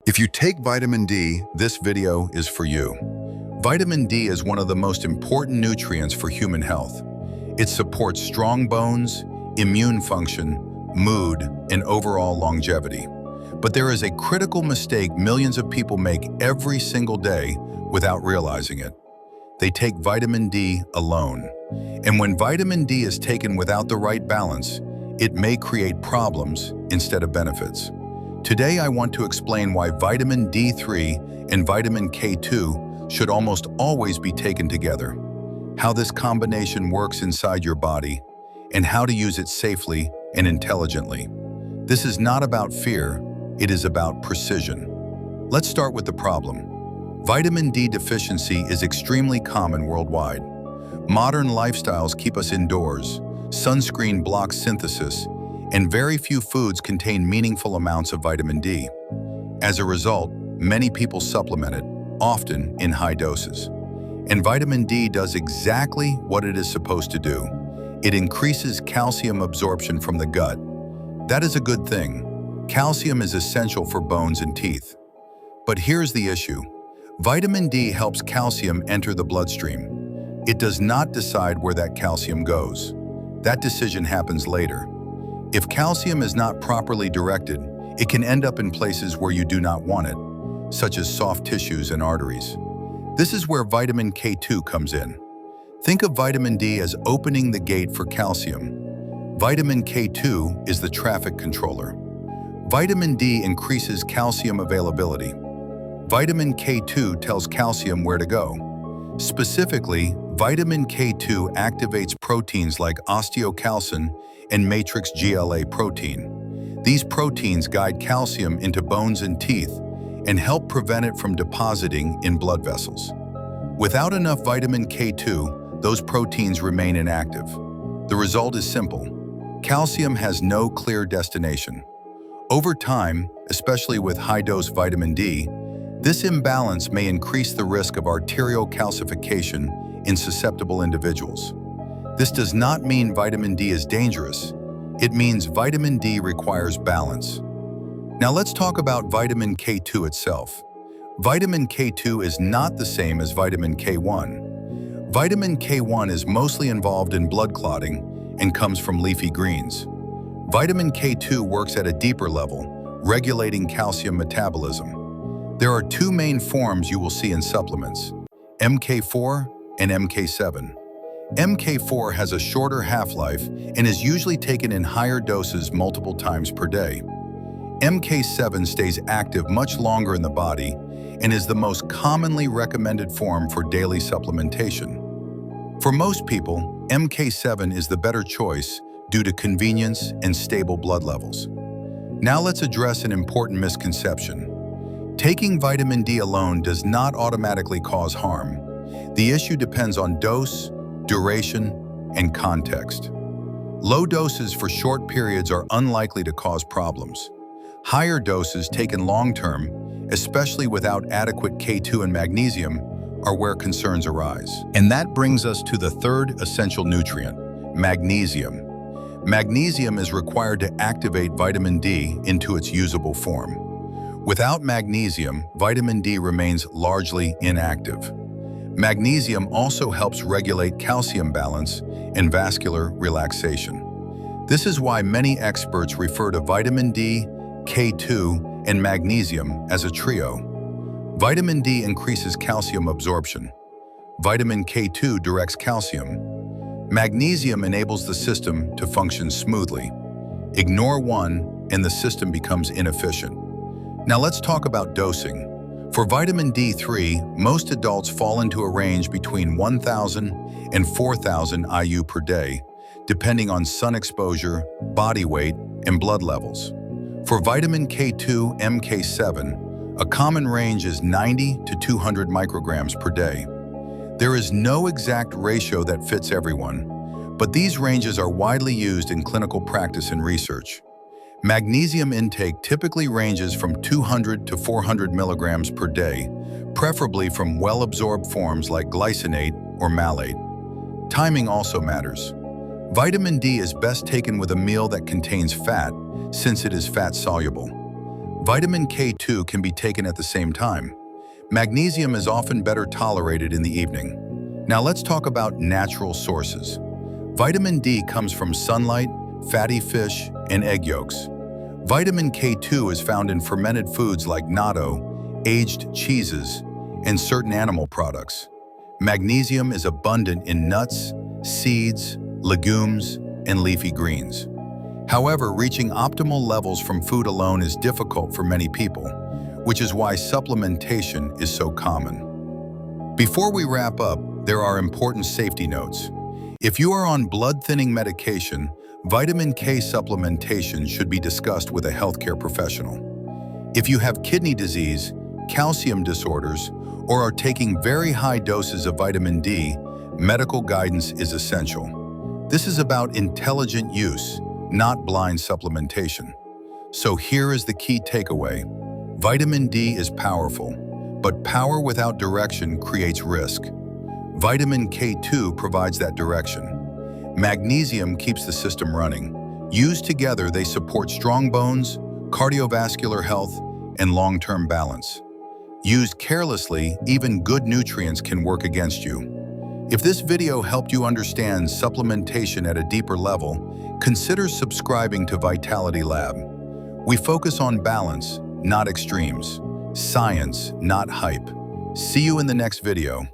If you take vitamin D, this video is for you. Vitamin D is one of the most important nutrients for human health. It supports strong bones, immune function, mood, and overall longevity. But there is a critical mistake millions of people make every single day without realizing it. They take vitamin D alone. And when vitamin D is taken without the right balance, it may create problems instead of benefits. Today, I want to explain why vitamin D3 and vitamin K2 should almost always be taken together, how this combination works inside your body, and how to use it safely and intelligently. This is not about fear, it is about precision. Let's start with the problem. Vitamin D deficiency is extremely common worldwide. Modern lifestyles keep us indoors, sunscreen blocks synthesis, and very few foods contain meaningful amounts of vitamin D. As a result, many people supplement it, often in high doses. And vitamin D does exactly what it is supposed to do. It increases calcium absorption from the gut. That is a good thing. Calcium is essential for bones and teeth. But here's the issue. Vitamin D helps calcium enter the bloodstream. It does not decide where that calcium goes. That decision happens later. If calcium is not properly directed, it can end up in places where you do not want it, such as soft tissues and arteries. This is where vitamin K2 comes in. Think of vitamin D as opening the gate for calcium. Vitamin K2 is the traffic controller. Vitamin D increases calcium availability. Vitamin K2 tells calcium where to go. Specifically, vitamin K2 activates proteins like osteocalcin and matrix GLA protein. These proteins guide calcium into bones and teeth and help prevent it from depositing in blood vessels. Without enough vitamin K2, those proteins remain inactive. The result is simple. Calcium has no clear destination. Over time, especially with high-dose vitamin D, this imbalance may increase the risk of arterial calcification in susceptible individuals. This does not mean vitamin D is dangerous. It means vitamin D requires balance. Now let's talk about vitamin K2 itself. Vitamin K2 is not the same as vitamin K1. Vitamin K1 is mostly involved in blood clotting and comes from leafy greens. Vitamin K2 works at a deeper level, regulating calcium metabolism. There are two main forms you will see in supplements, MK4 and MK7. MK4 has a shorter half-life and is usually taken in higher doses multiple times per day. MK7 stays active much longer in the body and is the most commonly recommended form for daily supplementation. For most people, MK7 is the better choice due to convenience and stable blood levels. Now let's address an important misconception. Taking vitamin D alone does not automatically cause harm. The issue depends on dose, duration, and context. Low doses for short periods are unlikely to cause problems. Higher doses taken long-term, especially without adequate K2 and magnesium, are where concerns arise. And that brings us to the third essential nutrient, magnesium. Magnesium is required to activate vitamin D into its usable form. Without magnesium, vitamin D remains largely inactive. Magnesium also helps regulate calcium balance and vascular relaxation. This is why many experts refer to vitamin D, K2, and magnesium as a trio. Vitamin D increases calcium absorption. Vitamin K2 directs calcium. Magnesium enables the system to function smoothly. Ignore one, and the system becomes inefficient. Now let's talk about dosing. For vitamin D3, most adults fall into a range between 1,000 and 4,000 IU per day, depending on sun exposure, body weight, and blood levels. For vitamin K2, MK7, a common range is 90 to 200 micrograms per day. There is no exact ratio that fits everyone, but these ranges are widely used in clinical practice and research. Magnesium intake typically ranges from 200 to 400 milligrams per day, preferably from well-absorbed forms like glycinate or malate. Timing also matters. Vitamin D is best taken with a meal that contains fat, since it is fat-soluble. Vitamin K2 can be taken at the same time. Magnesium is often better tolerated in the evening. Now let's talk about natural sources. Vitamin D comes from sunlight, fatty fish, and egg yolks. Vitamin K2 is found in fermented foods like natto, aged cheeses, and certain animal products. Magnesium is abundant in nuts, seeds, legumes, and leafy greens. However, reaching optimal levels from food alone is difficult for many people, which is why supplementation is so common. Before we wrap up, there are important safety notes. If you are on blood-thinning medication, vitamin K supplementation should be discussed with a healthcare professional. If you have kidney disease, calcium disorders, or are taking very high doses of vitamin D, medical guidance is essential. This is about intelligent use, not blind supplementation. So here is the key takeaway. Vitamin D is powerful, but power without direction creates risk. Vitamin K2 provides that direction. Magnesium keeps the system running. Used together, they support strong bones, cardiovascular health, and long-term balance. Used carelessly, even good nutrients can work against you. If this video helped you understand supplementation at a deeper level, consider subscribing to Vitality Lab. We focus on balance, not extremes. Science, not hype. See you in the next video.